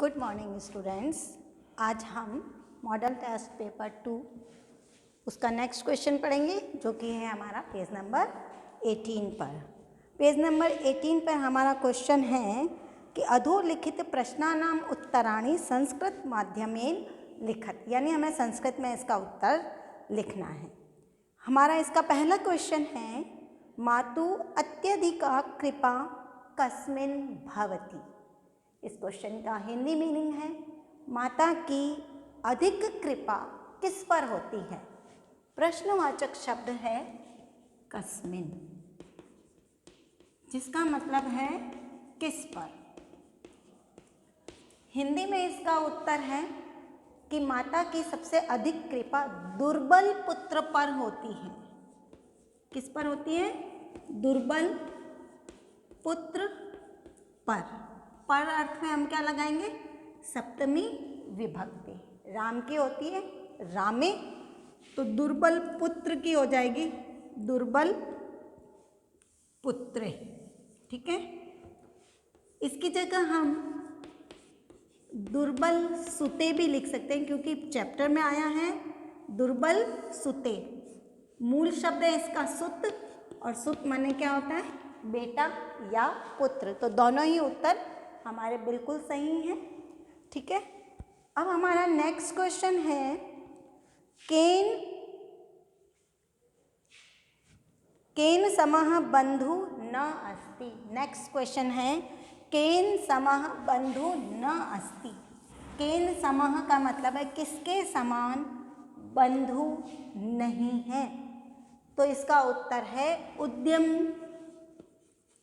Good morning students. आज हम model test paper 2 उसका नेक्स्ट क्वेश्चन पढ़ेंगे, जो कि है हमारा पेज नंबर 18 पर। पेज नंबर 18 पर हमारा क्वेश्चन है कि अधोलिखित प्रश्नानाम उत्तराणि संस्कृत माध्यमेन लिखत, यानी हमें संस्कृत में इसका उत्तर लिखना है। हमारा इसका पहला क्वेश्चन है, मातु अत्यधिका कृपा कस्मिन भवति। इस क्वेश्चन का हिंदी मीनिंग है, माता की अधिक कृपा किस पर होती है। प्रश्नवाचक शब्द है कस्मिन, जिसका मतलब है किस पर। हिंदी में इसका उत्तर है कि माता की सबसे अधिक कृपा दुर्बल पुत्र पर होती है। किस पर होती है? दुर्बल पुत्र पर अर्थ में हम क्या लगाएंगे? सप्तमी विभक्ति। राम की होती है रामे, तो दुर्बल पुत्र की हो जाएगी दुर्बल पुत्रे। ठीक है, इसकी जगह हम दुर्बल सुते भी लिख सकते हैं, क्योंकि चैप्टर में आया है दुर्बल सुते। मूल शब्द है इसका सुत, और सुत माने क्या होता है? बेटा या पुत्र। तो दोनों ही उत्तर हमारे बिल्कुल सही हैं। ठीक है, अब हमारा नेक्स्ट क्वेश्चन है, केन समः बंधु न अस्ति। नेक्स्ट क्वेश्चन है, केन समः बंधु न अस्ति। केन समः का मतलब है किसके समान बंधु नहीं है। तो इसका उत्तर है उद्यम।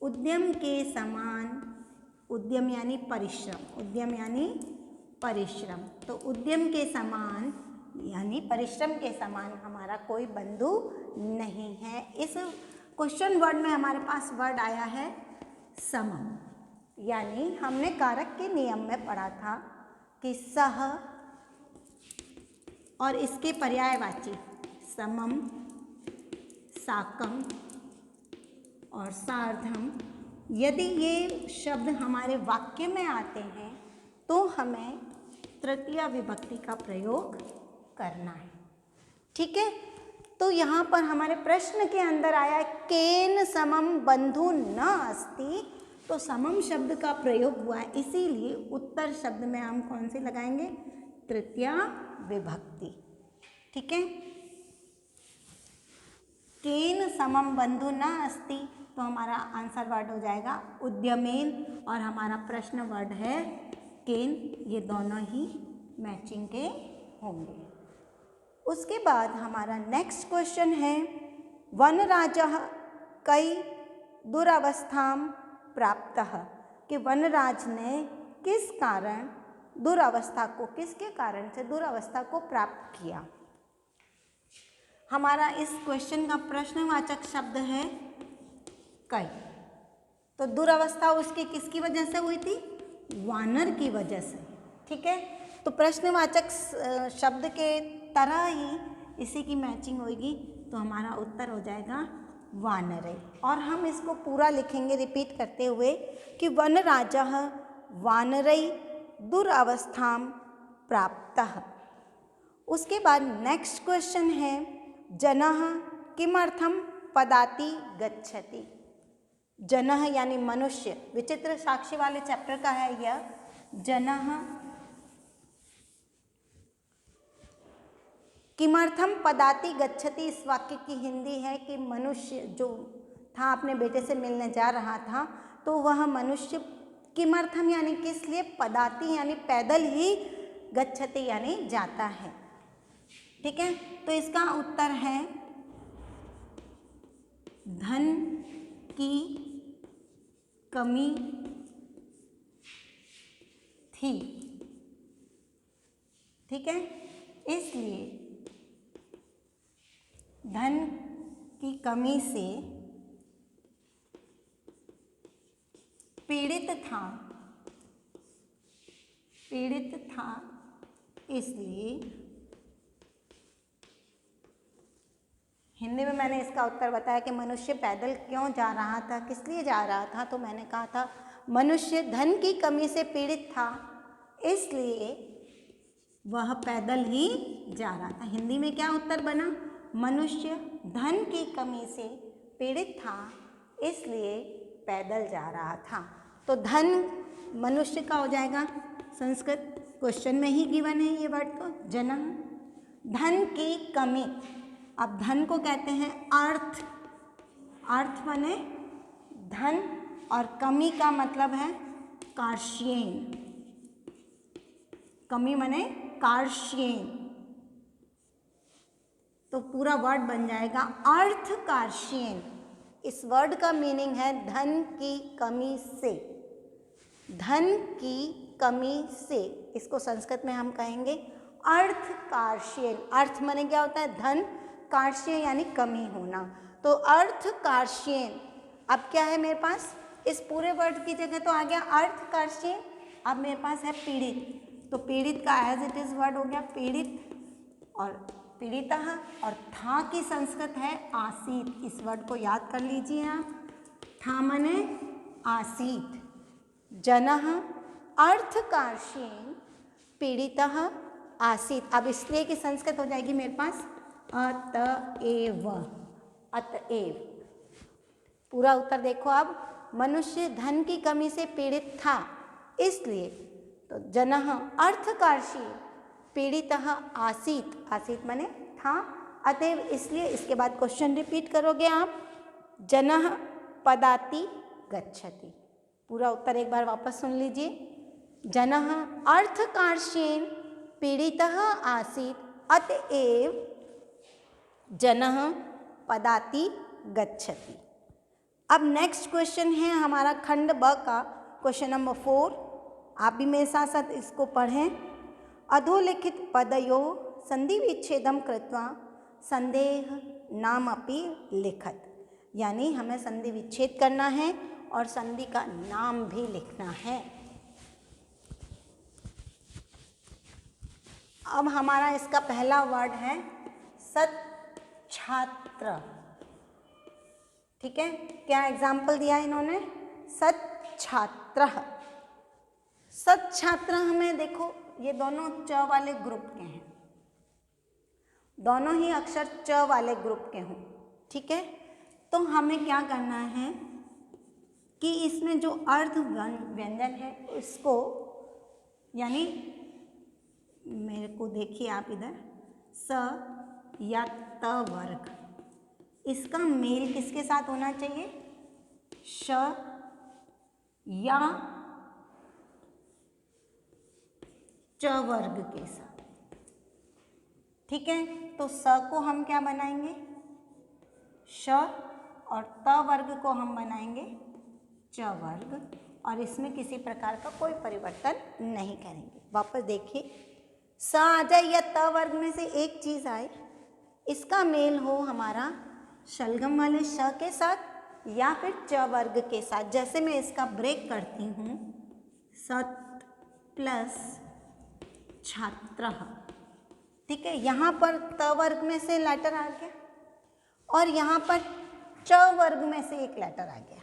उद्यम के समान, उद्यम यानी परिश्रम, उद्यम यानी परिश्रम। तो उद्यम के समान यानी परिश्रम के समान हमारा कोई बंधु नहीं है। इस क्वेश्चन वर्ड में हमारे पास वर्ड आया है समम, यानी हमने कारक के नियम में पढ़ा था कि सह और इसके पर्यायवाची समम, साकम और सार्धम, यदि ये शब्द हमारे वाक्य में आते हैं तो हमें तृतीया विभक्ति का प्रयोग करना है। ठीक है, तो यहाँ पर हमारे प्रश्न के अंदर आया केन समम बंधु न अस्ति, तो समम शब्द का प्रयोग हुआ है, इसीलिए उत्तर शब्द में हम कौन सी लगाएंगे? तृतीया विभक्ति। ठीक है, केन समम बंधु न अस्ति, तो हमारा आंसर वर्ड हो जाएगा उद्यमेन, और हमारा प्रश्न वर्ड है केन। ये दोनों ही मैचिंग के होंगे। उसके बाद हमारा नेक्स्ट क्वेश्चन है, वनराजः कई दुरावस्थाम प्राप्तः, कि वनराज ने किस कारण दुरावस्था को, किसके कारण से दुरावस्था को प्राप्त किया। हमारा इस क्वेश्चन का प्रश्नवाचक शब्द है कई। तो दुरावस्था उसकी किसकी वजह से हुई थी? वानर की वजह से। ठीक है, तो प्रश्नवाचक शब्द के तरह ही इसी की मैचिंग होगी, तो हमारा उत्तर हो जाएगा वानरे। और हम इसको पूरा लिखेंगे रिपीट करते हुए कि वनराजः वानरै दुरावस्थां प्राप्तः। उसके बाद नेक्स्ट क्वेश्चन है, जनः किमर्थं पदाति गच्छति। जनः यानी मनुष्य, विचित्र साक्षी वाले चैप्टर का है यह। जनः किमर्थम पदाति गच्छति, इस वाक्य की हिंदी है कि मनुष्य जो था अपने बेटे से मिलने जा रहा था, तो वह मनुष्य किमर्थम यानी किस लिए, पदाति यानी पैदल ही, गच्छति यानी जाता है। ठीक है, तो इसका उत्तर है धन की कमी थी। ठीक है, इसलिए धन की कमी से पीड़ित था, इसलिए हिंदी में मैंने इसका उत्तर बताया कि मनुष्य पैदल क्यों जा रहा था, किस लिए जा रहा था। तो मैंने कहा था मनुष्य धन की कमी से पीड़ित था, इसलिए वह पैदल ही जा रहा था। हिंदी में क्या उत्तर बना? मनुष्य धन की कमी से पीड़ित था, इसलिए पैदल जा रहा था। तो धन मनुष्य का हो जाएगा, संस्कृत क्वेश्चन में ही गिवन है ये वर्ड तो जनः। धन की कमी, अब धन को कहते हैं अर्थ, अर्थ माने धन और कमी का मतलब है कार्शियन, कमी माने कार्शियन, तो पूरा वर्ड बन जाएगा अर्थ कार्शियन। इस वर्ड का मीनिंग है धन की कमी से, धन की कमी से, इसको संस्कृत में हम कहेंगे अर्थ कार्शियन। अर्थ माने क्या होता है? धन, कार्शियन यानी कमी होना, तो अर्थ कार्शियन। अब क्या है मेरे पास? इस पूरे वर्ड की जगह तो आ गया अर्थ कार्शियन, अब मेरे पास है पीड़ित, तो पीड़ित का एज इट इज वर्ड हो गया पीड़ित, और पीड़ितः, और था की संस्कृत है आसीत। इस वर्ड को याद कर लीजिए आप, था माने आसीत। जनः अर्थ कार्शियन पीड़ितः आसीत। अब इसलिए की संस्कृत हो जाएगी मेरे पास अतएव, अतएव। पूरा उत्तर देखो अब, मनुष्य धन की कमी से पीड़ित था, इसलिए, तो जनः अर्थकार्षी पीड़ितः आसीत, आसीत माने था, अतएव इसलिए। इसके बाद क्वेश्चन रिपीट करोगे आप, जनः पदाति गच्छति। पूरा उत्तर एक बार वापस सुन लीजिए, जनः अर्थकार्षेण पीड़ितः आसीत, अतएव जनः पदाति गच्छति। अब नेक्स्ट क्वेश्चन है हमारा खंड ब का क्वेश्चन नंबर 4। आप भी मेरे साथ साथ इसको पढ़ें। अधोलिखित पदयो संधि विच्छेदम कृत्वा संदेह नाम अपि लिखत, यानी हमें संधि विच्छेद करना है और संधि का नाम भी लिखना है। अब हमारा इसका पहला वर्ड है सच्छात्र, ठीक है। क्या एग्जाम्पल दिया इन्होंने? सच्छात्रः। सच्छात्र हमें देखो, ये दोनों च वाले ग्रुप के हैं, दोनों ही अक्षर च वाले ग्रुप के हों, ठीक है। तो हमें क्या करना है कि इसमें जो अर्ध व्यंजन है उसको, यानी मेरे को देखिए आप इधर, स या त वर्ग, इसका मेल किसके साथ होना चाहिए? श या च वर्ग के साथ, ठीक है। तो स को हम क्या बनाएंगे? श, और त वर्ग को हम बनाएंगे च वर्ग, और इसमें किसी प्रकार का कोई परिवर्तन नहीं करेंगे। वापस देखिए, स आ जाए या त वर्ग में से एक चीज आए, इसका मेल हो हमारा शलगम वाले श के साथ या फिर च वर्ग के साथ। जैसे मैं इसका ब्रेक करती हूँ, सत प्लस छात्रः, ठीक है। यहाँ पर त वर्ग में से लेटर आ गया और यहाँ पर च वर्ग में से एक लेटर आ गया,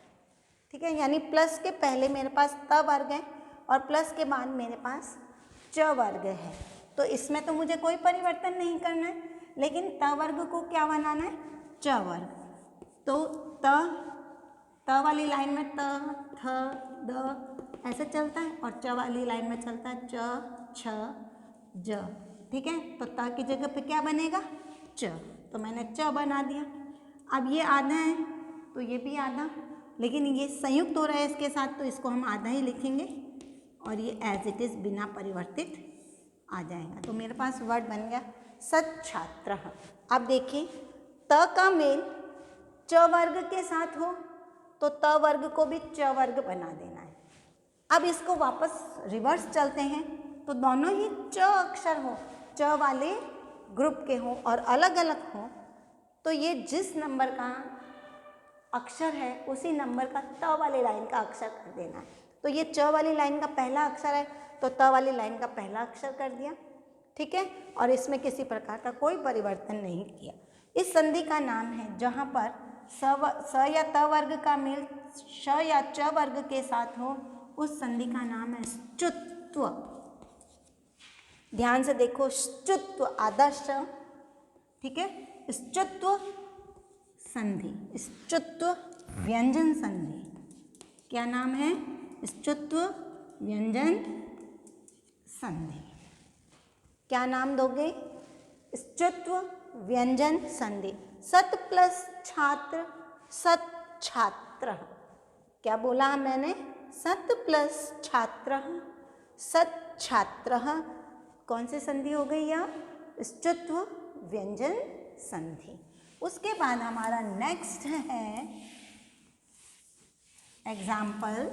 ठीक है। यानी प्लस के पहले मेरे पास त वर्ग है और प्लस के बाद मेरे पास च वर्ग है, तो इसमें तो मुझे कोई परिवर्तन नहीं करना है, लेकिन त वर्ग को क्या बनाना है? च वर्ग। तो त वाली लाइन में त, थ, द ऐसे चलता है, और च वाली लाइन में चलता है च, छ, ज, ठीक है। तो त की जगह पे क्या बनेगा? च, तो मैंने च बना दिया। अब ये आधा है तो ये भी आधा, लेकिन ये संयुक्त हो रहा है इसके साथ, तो इसको हम आधा ही लिखेंगे और ये एज इट इज बिना परिवर्तित आ जाएगा। तो मेरे पास वर्ड बन गया सच्छात्रः। अब देखिए, त का मेल च वर्ग के साथ हो तो त वर्ग को भी च वर्ग बना देना है। अब इसको वापस रिवर्स चलते हैं, तो दोनों ही च अक्षर हो, च वाले ग्रुप के हों और अलग अलग हों, तो ये जिस नंबर का अक्षर है उसी नंबर का त वाली लाइन का अक्षर कर देना है। तो ये च वाली लाइन का पहला अक्षर है, तो त वाली लाइन का पहला अक्षर कर दिया, ठीक है। और इसमें किसी प्रकार का कोई परिवर्तन नहीं किया। इस संधि का नाम है जहाँ पर स या त वर्ग का मेल श या च वर्ग के साथ हो, उस संधि का नाम है स्तुत्व, ध्यान से देखो, श्चुत्व आदर्श, ठीक है, श्चुत्व संधि, श्चुत्व व्यंजन संधि, क्या नाम है? श्चुत्व व्यंजन संधि। क्या नाम दोगे? श्चुत्व व्यंजन संधि। सत प्लस छात्र, सत छात्र। क्या बोला मैंने? सत प्लस छात्र, सत छात्र। कौन सी संधि हो गई यह? श्चुत्व व्यंजन संधि। उसके बाद हमारा नेक्स्ट है एग्जाम्पल।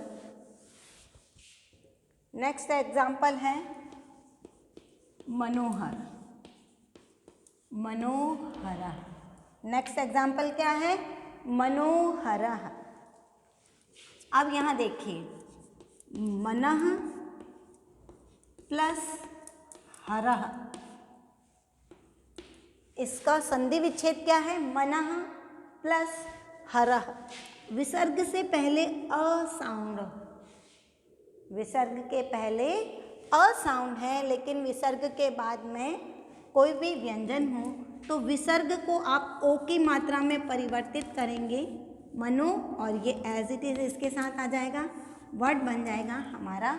नेक्स्ट एग्जाम्पल है मनोहर, मनोहर। नेक्स्ट एग्जाम्पल क्या है? मनोहर। अब यहाँ देखिए, मनः प्लस हरः, इसका संधि विच्छेद क्या है? मनः प्लस हरः। विसर्ग से पहले अ साउंड, विसर्ग के पहले अ साउंड है, लेकिन विसर्ग के बाद में कोई भी व्यंजन हो तो विसर्ग को आप ओ की मात्रा में परिवर्तित करेंगे, मनो, और ये एज इट इज इसके साथ आ जाएगा, वर्ड बन जाएगा हमारा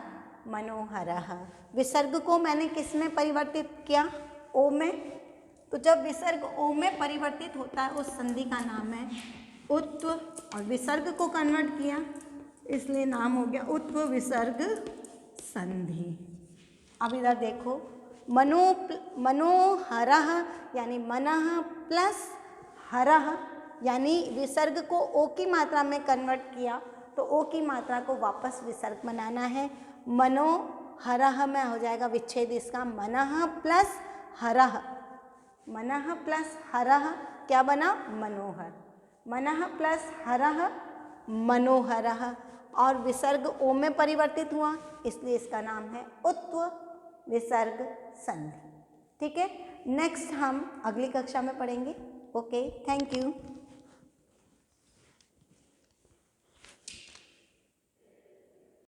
मनोहरः। विसर्ग को मैंने किस में परिवर्तित किया? ओ में। तो जब विसर्ग ओ में परिवर्तित होता है उस संधि का नाम है उत्व, और विसर्ग को कन्वर्ट किया इसलिए नाम हो गया उत्व विसर्ग संधि। अब इधर देखो, मनोहरः यानी मनः प्लस हरः, यानी विसर्ग को ओ की मात्रा में कन्वर्ट किया तो ओ की मात्रा को वापस विसर्ग बनाना है। मनोहरः में हो जाएगा विच्छेद इसका, मनः प्लस हरः, मनः प्लस हरः क्या बना? मनोहर। मनः प्लस हरः मनोहरः, और विसर्ग ओ में परिवर्तित हुआ इसलिए इसका नाम है उत्व विसर्ग संधि। ठीक है, नेक्स्ट हम अगली कक्षा में पढ़ेंगे। Okay, thank you.